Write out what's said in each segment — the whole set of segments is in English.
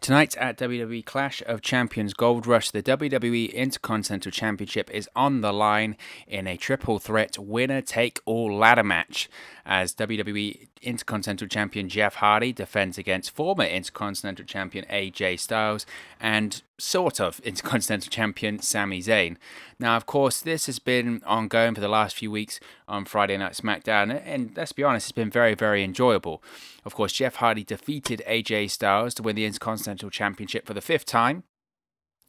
Tonight at WWE Clash of Champions Gold Rush, the WWE Intercontinental Championship is on the line in a triple threat winner-take-all ladder match as WWE Intercontinental Champion Jeff Hardy defends against former Intercontinental Champion AJ Styles and sort of Intercontinental Champion Sami Zayn. Now, of course, this has been ongoing for the last few weeks on Friday Night Smackdown, and let's be honest, it's been very, very enjoyable. Of course, Jeff Hardy defeated AJ Styles to win the Intercontinental Championship for the fifth time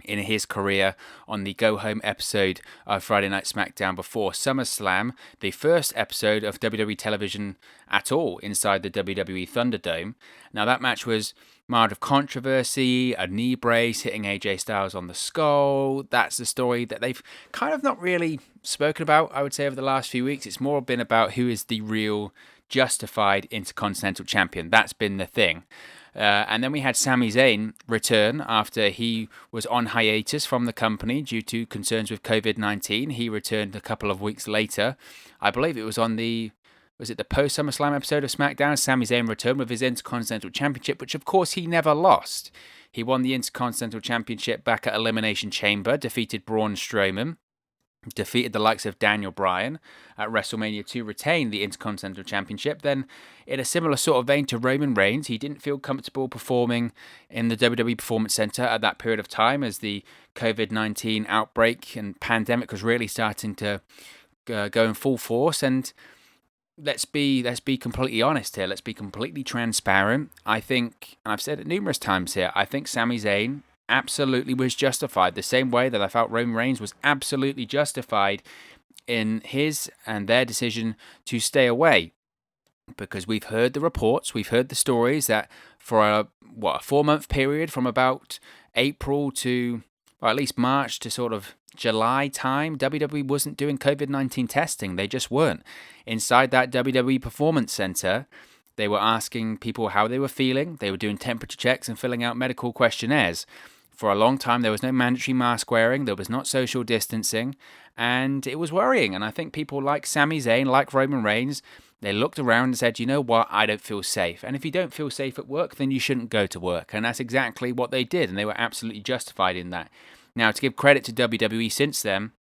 in his career on the Go Home episode of Friday Night SmackDown before SummerSlam, the first episode of WWE television at all inside the WWE Thunderdome. Now, that match was marred of controversy, a knee brace hitting AJ Styles on the skull. That's the story that they've kind of not really spoken about, I would say, over the last few weeks. It's more been about who is the real justified Intercontinental Champion. That's been the thing. And then we had Sami Zayn return after he was on hiatus from the company due to concerns with COVID-19. He returned a couple of weeks later. I believe it was on the post SummerSlam episode of SmackDown? Sami Zayn returned with his Intercontinental Championship, which of course he never lost. He won the Intercontinental Championship back at Elimination Chamber, defeated Braun Strowman, defeated the likes of Daniel Bryan at WrestleMania to retain the Intercontinental Championship. Then, in a similar sort of vein to Roman Reigns, he didn't feel comfortable performing in the WWE Performance Center at that period of time as the COVID-19 outbreak and pandemic was really starting to go in full force. And let's be completely honest here. Let's be completely transparent. I think, and I've said it numerous times here, I think Sami Zayn absolutely was justified, the same way that I felt Roman Reigns was absolutely justified in his and their decision to stay away. Because we've heard the reports, we've heard the stories that for a 4-month period from about April to, or at least March to sort of July time, WWE wasn't doing COVID-19 testing. They just weren't. Inside that WWE Performance Center, they were asking people how they were feeling. They were doing temperature checks and filling out medical questionnaires. For a long time, there was no mandatory mask wearing, there was not social distancing, and it was worrying. And I think people like Sami Zayn, like Roman Reigns, they looked around and said, you know what, I don't feel safe. And if you don't feel safe at work, then you shouldn't go to work. And that's exactly what they did, and they were absolutely justified in that. Now, to give credit to WWE since then,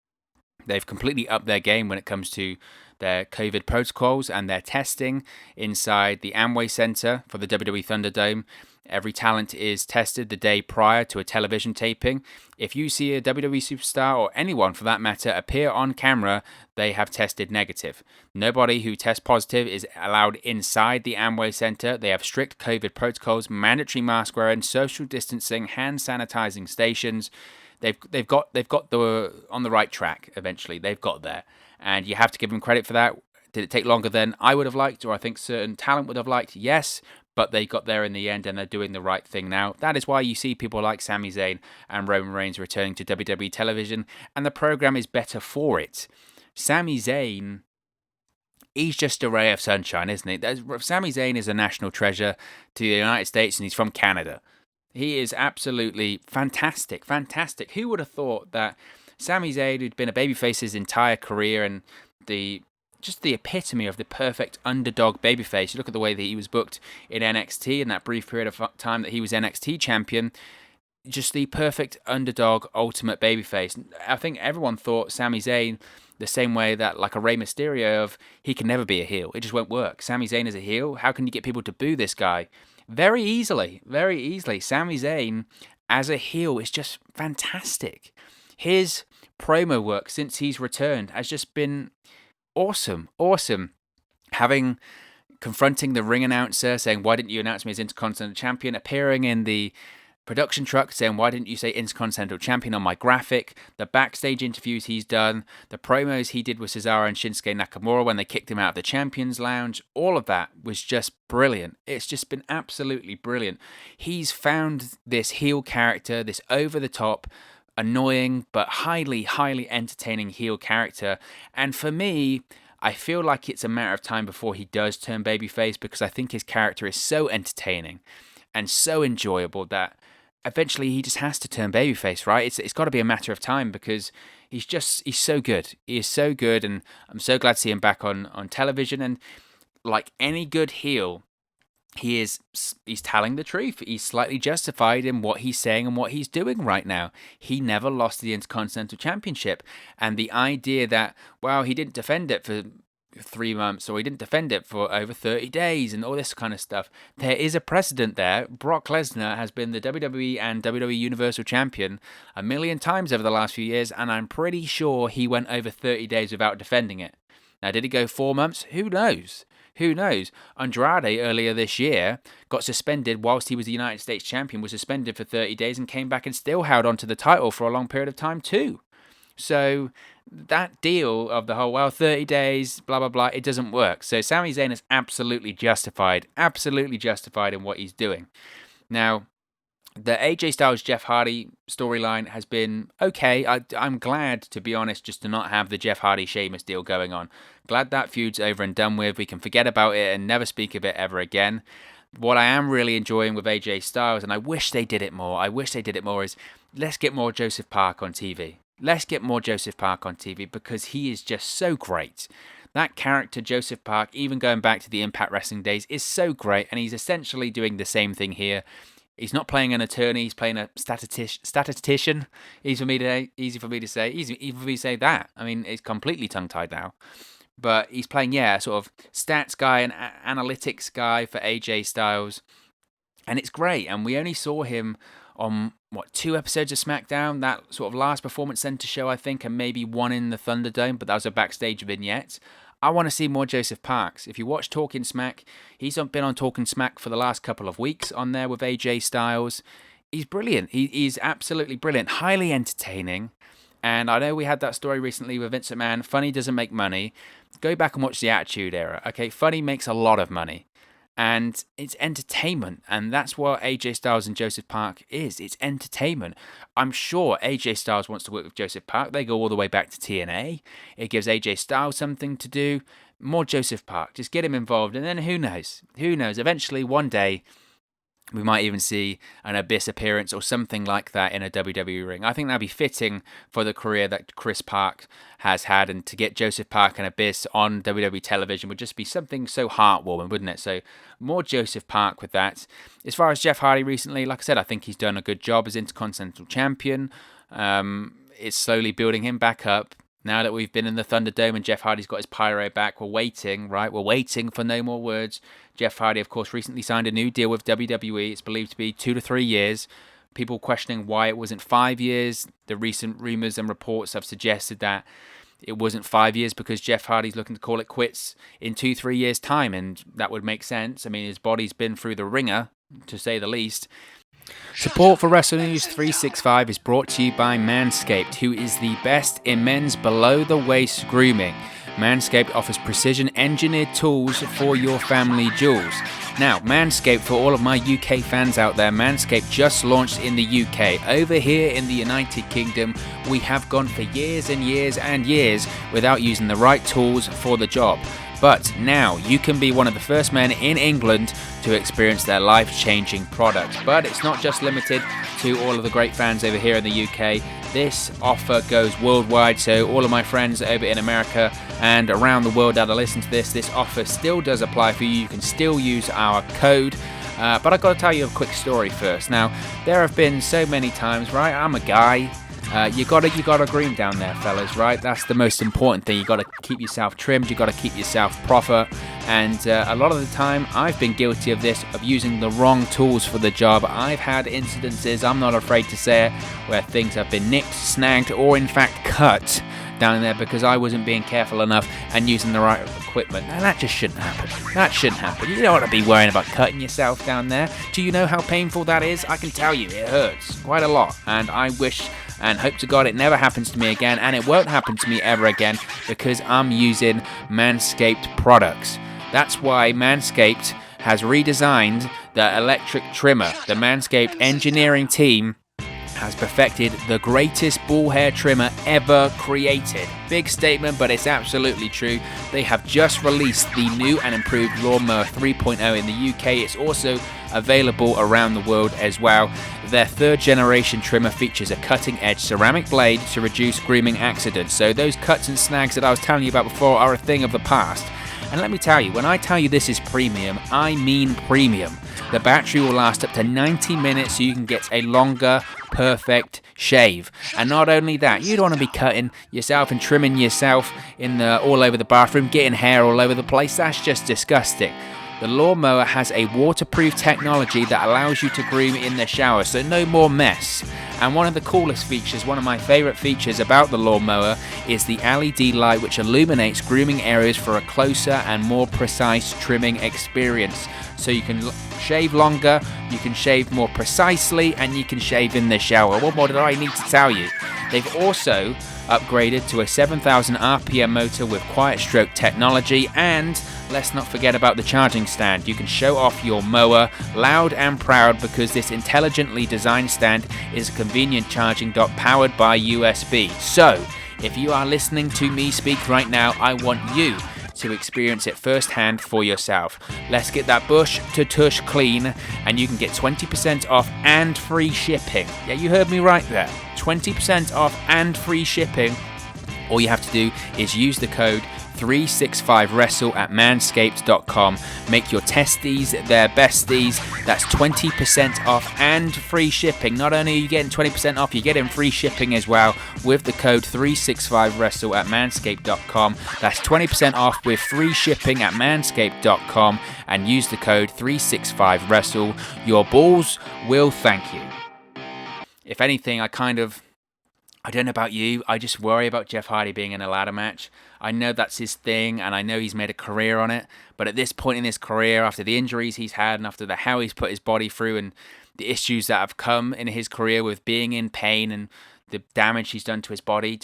they've completely upped their game when it comes to their COVID protocols and their testing inside the Amway Center for the WWE Thunderdome. Every talent is tested the day prior to a television taping. If you see a WWE superstar or anyone for that matter appear on camera, they have tested negative. Nobody who tests positive is allowed inside the Amway Center. They have strict COVID protocols, mandatory mask wearing, social distancing, hand sanitizing stations. They've got the on the right track. Eventually, they've got there, and you have to give them credit for that. Did it take longer than I would have liked, or I think certain talent would have liked? Yes, but they got there in the end, and they're doing the right thing now. That is why you see people like Sami Zayn and Roman Reigns returning to WWE television, and the program is better for it. Sami Zayn, he's just a ray of sunshine, isn't he? Sami Zayn is a national treasure to the United States, and he's from Canada. He is absolutely fantastic. Who would have thought that Sami Zayn, who'd been a babyface his entire career and just the epitome of the perfect underdog babyface. You look at the way that he was booked in NXT in that brief period of time that he was NXT champion. Just the perfect underdog, ultimate babyface. I think everyone thought Sami Zayn the same way that, like a Rey Mysterio, of he can never be a heel. It just won't work. Sami Zayn is a heel. How can you get people to boo this guy? Very easily. Sami Zayn as a heel is just fantastic. His promo work since he's returned has just been awesome. Confronting the ring announcer, saying, why didn't you announce me as Intercontinental Champion? Appearing in the production truck, saying, why didn't you say Intercontinental Champion on my graphic? The backstage interviews he's done, the promos he did with Cesaro and Shinsuke Nakamura when they kicked him out of the Champions Lounge, all of that was just brilliant. It's just been absolutely brilliant. He's found this heel character, this over-the-top, annoying but highly entertaining heel character, and for me, I feel like it's a matter of time before he does turn babyface, because I think his character is so entertaining and so enjoyable that eventually he just has to turn babyface, right? It's got to be a matter of time, because he's so good. He is so good, and I'm so glad to see him back on television. And like any good heel, he's telling the truth. He's slightly justified in what he's saying and what he's doing right now. He never lost the Intercontinental Championship. And the idea that, well, he didn't defend it for 3 months, or he didn't defend it for over 30 days and all this kind of stuff. There is a precedent there. Brock Lesnar has been the WWE and WWE Universal Champion a million times over the last few years, and I'm pretty sure he went over 30 days without defending it. Now, did he go 4 months? Who knows? Who knows? Andrade earlier this year got suspended whilst he was the United States Champion, was suspended for 30 days and came back and still held onto the title for a long period of time too. So that deal of the whole, well, 30 days, blah, blah, blah, it doesn't work. So Sami Zayn is absolutely justified in what he's doing. Now, the AJ Styles Jeff Hardy storyline has been okay. I'm glad, to be honest, just to not have the Jeff Hardy Sheamus deal going on. Glad that feud's over and done with. We can forget about it and never speak of it ever again. What I am really enjoying with AJ Styles, and I wish they did it more, is let's get more Joseph Park on TV. Let's get more Joseph Park on TV because he is just so great. That character, Joseph Park, even going back to the Impact Wrestling days, is so great, and he's essentially doing the same thing here. He's not playing an attorney, he's playing a statistician. Easy for me to say that. I mean, it's completely tongue-tied now. But he's playing, sort of stats guy and analytics guy for AJ Styles. And it's great. And we only saw him on, 2 episodes of Smackdown? That sort of last Performance Center show, I think, and maybe one in the Thunderdome, but that was a backstage vignette. I want to see more Joseph Parks. If you watch Talking Smack, he's been on Talking Smack for the last couple of weeks on there with AJ Styles. He's brilliant. He's absolutely brilliant. Highly entertaining. And I know we had that story recently with Vince McMahon. Funny doesn't make money. Go back and watch the Attitude Era. Okay, Funny makes a lot of money. And it's entertainment. And that's what AJ Styles and Joseph Park is. It's entertainment. I'm sure AJ Styles wants to work with Joseph Park. They go all the way back to TNA. It gives AJ Styles something to do. More Joseph Park. Just get him involved. And then who knows? Who knows? Eventually, one day, we might even see an Abyss appearance or something like that in a WWE ring. I think that'd be fitting for the career that Chris Park has had, and to get Joseph Park and Abyss on WWE television would just be something so heartwarming, wouldn't it? So more Joseph Park with that. As far as Jeff Hardy recently, like I said, I think he's done a good job as Intercontinental Champion. It's slowly building him back up. Now that we've been in the Thunderdome and Jeff Hardy's got his pyro back, we're waiting, right? We're waiting for no more words. Jeff Hardy, of course, recently signed a new deal with WWE. It's believed to be 2 to 3 years. People questioning why it wasn't 5 years. The recent rumors and reports have suggested that it wasn't 5 years because Jeff Hardy's looking to call it quits in 2-3 years' time, and that would make sense. I mean, his body's been through the ringer, to say the least. Support for Wrestle News 365 is brought to you by Manscaped, who is the best in men's below-the-waist grooming. Manscaped offers precision-engineered tools for your family jewels. Now, Manscaped, for all of my UK fans out there, Manscaped just launched in the UK. Over here in the United Kingdom, we have gone for years and years and years without using the right tools for the job. But now you can be one of the first men in England to experience their life-changing product. But it's not just limited to all of the great fans over here in the UK. This offer goes worldwide, so all of my friends over in America and around the world that are listening to this offer still does apply for you. You can still use our code. But I've got to tell you a quick story first. Now, there have been so many times, right? I'm a guy. You gotta groom down there, fellas, right? That's the most important thing. You gotta keep yourself trimmed. You gotta keep yourself proper. And a lot of the time, I've been guilty of this, of using the wrong tools for the job. I've had incidences, I'm not afraid to say it, where things have been nicked, snagged, or in fact cut down there because I wasn't being careful enough and using the right equipment. Now that just shouldn't happen. That shouldn't happen. You don't want to be worrying about cutting yourself down there. Do you know how painful that is? I can tell you, it hurts quite a lot. And I wish and hope to God it never happens to me again, and it won't happen to me ever again because I'm using Manscaped products. That's why Manscaped has redesigned the electric trimmer. The Manscaped engineering team has perfected the greatest ball hair trimmer ever created. Big statement, but it's absolutely true. They have just released the new and improved Lawnmower 3.0 in the UK. It's also available around the world as well. Their third generation trimmer features a cutting edge ceramic blade to reduce grooming accidents. So those cuts and snags that I was telling you about before are a thing of the past. And let me tell you, when I tell you this is premium, I mean premium. The battery will last up to 90 minutes, so you can get a longer, perfect shave. And not only that, you don't want to be cutting yourself and trimming yourself all over the bathroom, getting hair all over the place. That's just disgusting. The lawnmower has a waterproof technology that allows you to groom in the shower, so no more mess. And one of the coolest features, one of my favourite features about the lawnmower, is the LED light which illuminates grooming areas for a closer and more precise trimming experience. So you can shave longer, you can shave more precisely, and you can shave in the shower. What more did I need to tell you? They've also upgraded to a 7,000 RPM motor with quiet stroke technology, and let's not forget about the charging stand. You can show off your mower loud and proud because this intelligently designed stand is a convenient charging dock powered by USB. So, if you are listening to me speak right now, I want you to experience it firsthand for yourself. Let's get that bush to tush clean, and you can get 20% off and free shipping. Yeah, you heard me right there. 20% off and free shipping. All you have to do is use the code 365wrestle at manscaped.com. Make your testes their besties. That's 20% off and free shipping. Not only are you getting 20% off, you're getting free shipping as well with the code 365wrestle at manscaped.com. That's 20% off with free shipping at manscaped.com, and use the code 365wrestle. Your balls will thank you. If anything, I don't know about you, I just worry about Jeff Hardy being in a ladder match. I know that's his thing, and I know he's made a career on it, but at this point in his career, after the injuries he's had, and after the hell he's put his body through, and the issues that have come in his career with being in pain, and the damage he's done to his body,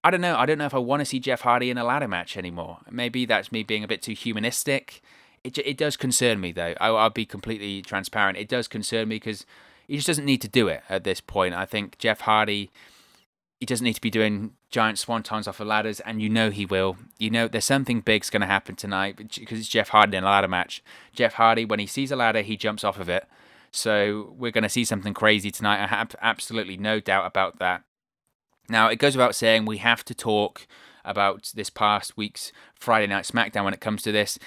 I don't know if I want to see Jeff Hardy in a ladder match anymore. Maybe that's me being a bit too humanistic. It does concern me, though. I'll be completely transparent. It does concern me because he just doesn't need to do it at this point. I think Jeff Hardy, he doesn't need to be doing giant swantons off of ladders, and you know he will. You know there's something big's going to happen tonight because it's Jeff Hardy in a ladder match. Jeff Hardy, when he sees a ladder, he jumps off of it. So we're going to see something crazy tonight. I have absolutely no doubt about that. Now, it goes without saying we have to talk about this past week's Friday Night Smackdown when it comes to this.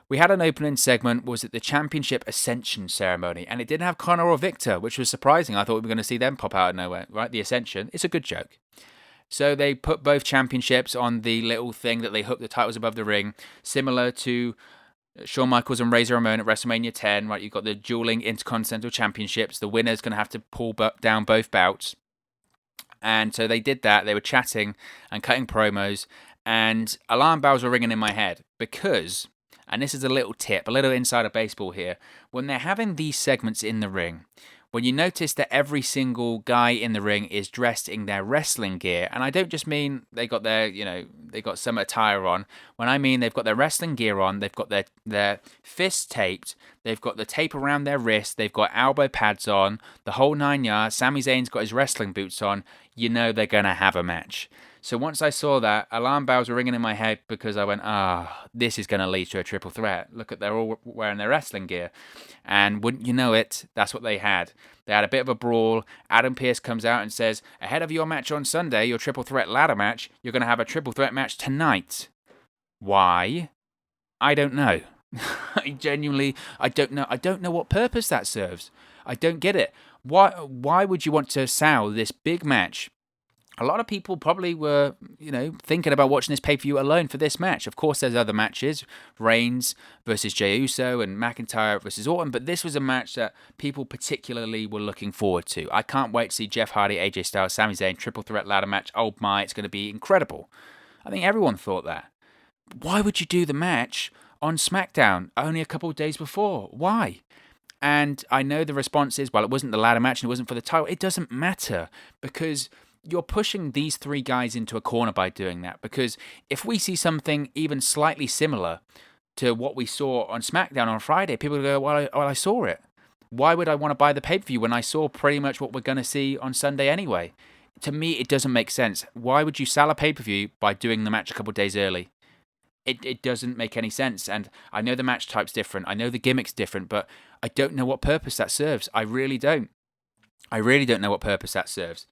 We had an opening segment, was it the Championship Ascension ceremony, and it didn't have Connor or Victor, which was surprising. I thought we were going to see them pop out of nowhere, right? The Ascension, it's a good joke. So they put both championships on the little thing that they hook the titles above the ring, similar to Shawn Michaels and Razor Ramon at WrestleMania 10, right? You've got the dueling Intercontinental Championships. The winner's going to have to pull down both bouts. And so they did that. They were chatting and cutting promos, and alarm bells were ringing in my head because, and this is a little tip, a little insider baseball here, when they're having these segments in the ring, when you notice that every single guy in the ring is dressed in their wrestling gear, and I don't just mean they got they got some attire on. When I mean they've got their wrestling gear on, they've got their fists taped, they've got the tape around their wrist, they've got elbow pads on, the whole 9 yards. Sami Zayn's got his wrestling boots on. You know they're going to have a match. So once I saw that, alarm bells were ringing in my head because I went, this is going to lead to a triple threat. Look at, they're all wearing their wrestling gear. And wouldn't you know it, that's what they had. They had a bit of a brawl. Adam Pearce comes out and says, ahead of your match on Sunday, your triple threat ladder match, you're going to have a triple threat match tonight. Why? I don't know. I don't know. I don't know what purpose that serves. I don't get it. Why would you want to sell this big match? A lot of people probably were, thinking about watching this pay-per-view alone for this match. Of course, there's other matches, Reigns versus Jey Uso and McIntyre versus Orton, but this was a match that people particularly were looking forward to. I can't wait to see Jeff Hardy, AJ Styles, Sami Zayn, triple threat ladder match. Oh my, it's going to be incredible. I think everyone thought that. Why would you do the match on SmackDown only a couple of days before? Why? And I know the response is, well, it wasn't the ladder match and it wasn't for the title. It doesn't matter because you're pushing these three guys into a corner by doing that. Because if we see something even slightly similar to what we saw on SmackDown on Friday, people will go, well, I saw it. Why would I want to buy the pay-per-view when I saw pretty much what we're going to see on Sunday anyway? To me, it doesn't make sense. Why would you sell a pay-per-view by doing the match a couple of days early? It doesn't make any sense. And I know the match type's different. I know the gimmick's different, but I don't know what purpose that serves. I really don't. I really don't know what purpose that serves.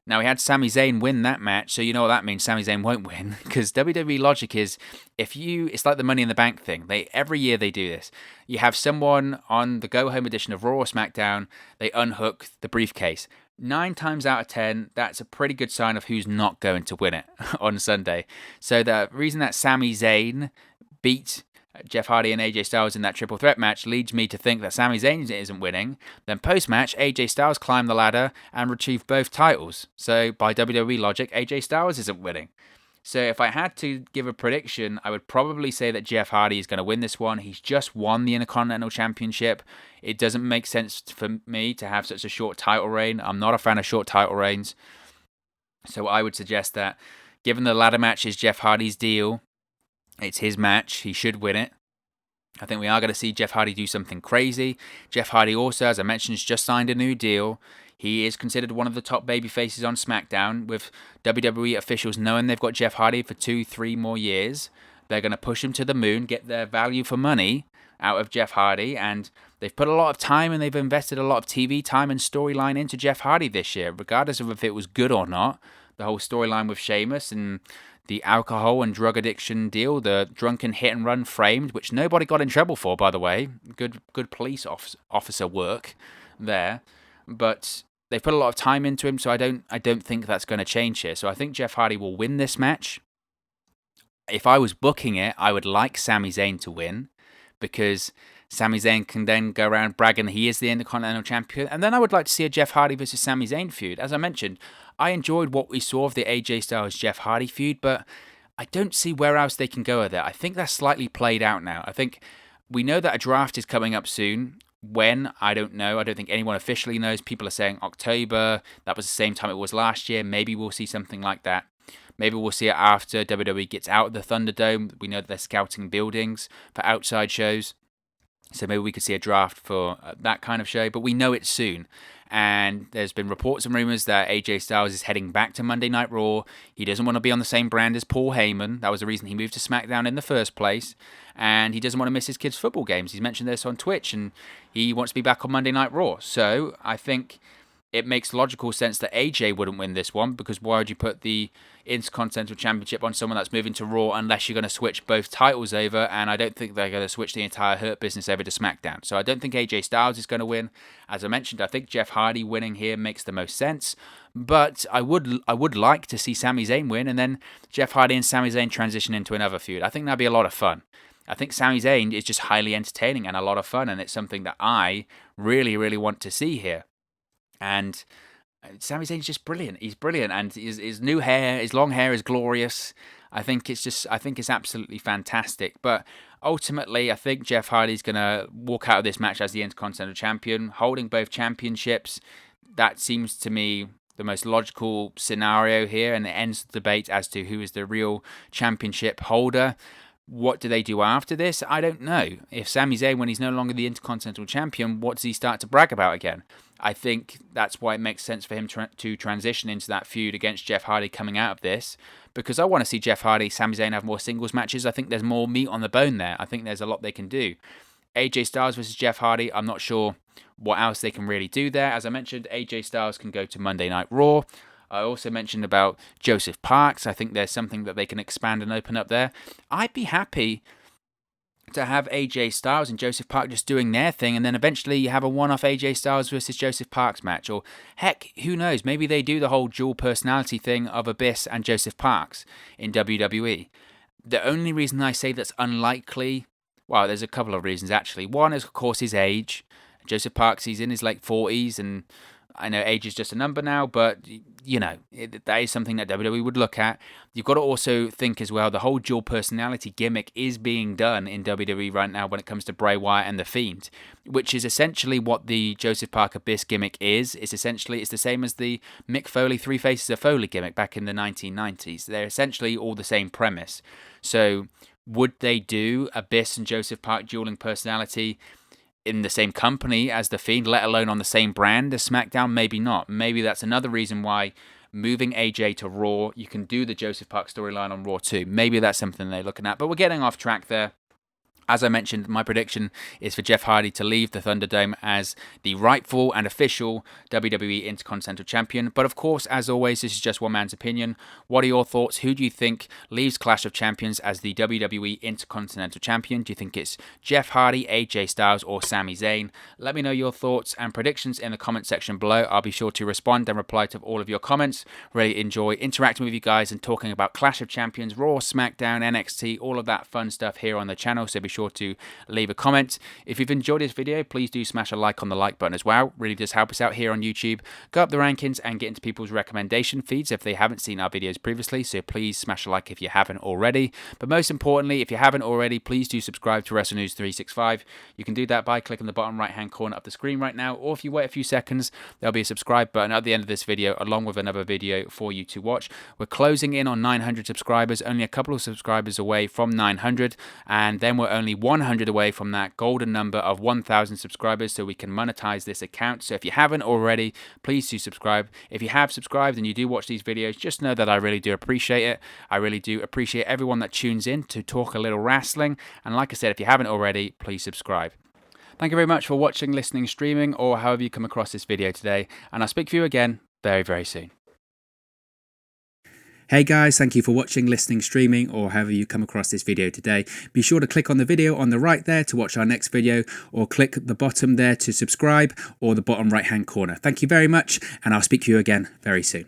Now, we had Sami Zayn win that match, so you know what that means. Sami Zayn won't win, because WWE logic is, it's like the Money in the Bank thing. Every year they do this. You have someone on the go-home edition of Raw or SmackDown, they unhook the briefcase. 9 times out of 10, that's a pretty good sign of who's not going to win it on Sunday. So the reason that Sami Zayn beat Jeff Hardy and AJ Styles in that triple threat match leads me to think that Sami Zayn isn't winning. Then post-match, AJ Styles climbed the ladder and retrieved both titles. So by WWE logic, AJ Styles isn't winning. So if I had to give a prediction, I would probably say that Jeff Hardy is going to win this one. He's just won the Intercontinental Championship. It doesn't make sense for me to have such a short title reign. I'm not a fan of short title reigns. So I would suggest that, given the ladder match is Jeff Hardy's deal, it's his match. He should win it. I think we are going to see Jeff Hardy do something crazy. Jeff Hardy also, as I mentioned, has just signed a new deal. He is considered one of the top babyfaces on SmackDown, with WWE officials knowing they've got Jeff Hardy for 2-3 more years. They're going to push him to the moon, get their value for money out of Jeff Hardy, and they've put a lot of time and they've invested a lot of TV time and storyline into Jeff Hardy this year, regardless of if it was good or not. The whole storyline with Sheamus and the alcohol and drug addiction deal, the drunken hit and run framed, which nobody got in trouble for, by the way. Good police officer work there. But they've put a lot of time into him, so I don't think that's going to change here. So I think Jeff Hardy will win this match. If I was booking it, I would like Sami Zayn to win, because Sami Zayn can then go around bragging he is the Intercontinental Champion. And then I would like to see a Jeff Hardy versus Sami Zayn feud. As I mentioned, I enjoyed what we saw of the AJ Styles Jeff Hardy feud, but I don't see where else they can go with it. I think that's slightly played out now. I think we know that a draft is coming up soon. When? I don't know. I don't think anyone officially knows. People are saying October. That was the same time it was last year. Maybe we'll see something like that. Maybe we'll see it after WWE gets out of the Thunderdome. We know that they're scouting buildings for outside shows. So maybe we could see a draft for that kind of show. But we know it soon. And there's been reports and rumors that AJ Styles is heading back to Monday Night Raw. He doesn't want to be on the same brand as Paul Heyman. That was the reason he moved to SmackDown in the first place. And he doesn't want to miss his kids' football games. He's mentioned this on Twitch, and he wants to be back on Monday Night Raw. So I think it makes logical sense that AJ wouldn't win this one, because why would you put the Intercontinental Championship on someone that's moving to Raw unless you're going to switch both titles over? And I don't think they're going to switch the entire Hurt Business over to SmackDown. So I don't think AJ Styles is going to win. As I mentioned, I think Jeff Hardy winning here makes the most sense. But I would like to see Sami Zayn win, and then Jeff Hardy and Sami Zayn transition into another feud. I think that'd be a lot of fun. I think Sami Zayn is just highly entertaining and a lot of fun, and it's something that I really, really want to see here. And Sami Zayn's just brilliant. He's brilliant, and his new hair, his long hair is glorious. I think it's absolutely fantastic. But ultimately, I think Jeff Hardy's gonna walk out of this match as the Intercontinental Champion, holding both championships. That seems to me the most logical scenario here, and it ends the debate as to who is the real championship holder. What do they do after this? I don't know. If Sami Zayn, when he's no longer the Intercontinental Champion, what does he start to brag about again? I think that's why it makes sense for him to transition into that feud against Jeff Hardy coming out of this, because I want to see Jeff Hardy, Sami Zayn have more singles matches. I think there's more meat on the bone there. I think there's a lot they can do. AJ Styles versus Jeff Hardy, I'm not sure what else they can really do there. As I mentioned, AJ Styles can go to Monday Night Raw. I also mentioned about Joseph Parks. I think there's something that they can expand and open up there. I'd be happy to have AJ Styles and Joseph Parks just doing their thing, and then eventually you have a one-off AJ Styles versus Joseph Parks match. Or heck, who knows? Maybe they do the whole dual personality thing of Abyss and Joseph Parks in WWE. The only reason I say that's unlikely, well, there's a couple of reasons actually. One is, of course, his age. Joseph Parks, he's in his late 40s, and I know age is just a number now, but, you know, that is something that WWE would look at. You've got to also think as well, the whole dual personality gimmick is being done in WWE right now when it comes to Bray Wyatt and The Fiend, which is essentially what the Joseph Parker Abyss gimmick is. It's the same as the Mick Foley Three Faces of Foley gimmick back in the 1990s. They're essentially all the same premise. So would they do Abyss and Joseph Park dueling personality in the same company as The Fiend, let alone on the same brand as SmackDown? Maybe not. Maybe that's another reason why moving AJ to Raw, you can do the Joseph Park storyline on Raw too. Maybe that's something they're looking at. But we're getting off track there. As I mentioned, my prediction is for Jeff Hardy to leave the Thunderdome as the rightful and official WWE Intercontinental Champion. But of course, as always, this is just one man's opinion. What are your thoughts? Who do you think leaves Clash of Champions as the WWE Intercontinental Champion? Do you think it's Jeff Hardy, AJ Styles, or Sami Zayn? Let me know your thoughts and predictions in the comment section below. I'll be sure to respond and reply to all of your comments. Really enjoy interacting with you guys and talking about Clash of Champions, Raw, SmackDown, NXT, all of that fun stuff here on the channel. So be sure to leave a comment. If you've enjoyed this video, please do smash a like on the like button as well. Really does help us out here on YouTube. Go up the rankings and get into people's recommendation feeds if they haven't seen our videos previously. So please smash a like if you haven't already. But most importantly, if you haven't already, please do subscribe to Wrestle News 365. You can do that by clicking the bottom right hand corner of the screen right now, or if you wait a few seconds, there'll be a subscribe button at the end of this video along with another video for you to watch. We're closing in on 900 subscribers, only a couple of subscribers away from 900, and then we're only 100 away from that golden number of 1,000 subscribers so we can monetize this account. So if you haven't already, please do subscribe. If you have subscribed and you do watch these videos, just know that I really do appreciate it. I really do appreciate everyone that tunes in to talk a little wrestling. And like I said, if you haven't already, please subscribe. Thank you very much for watching, listening, streaming, or however you come across this video today. And I'll speak to you again very, very soon. Hey guys, thank you for watching, listening, streaming, or however you come across this video today. Be sure to click on the video on the right there to watch our next video, or click the bottom there to subscribe, or the bottom right hand corner. Thank you very much, and I'll speak to you again very soon.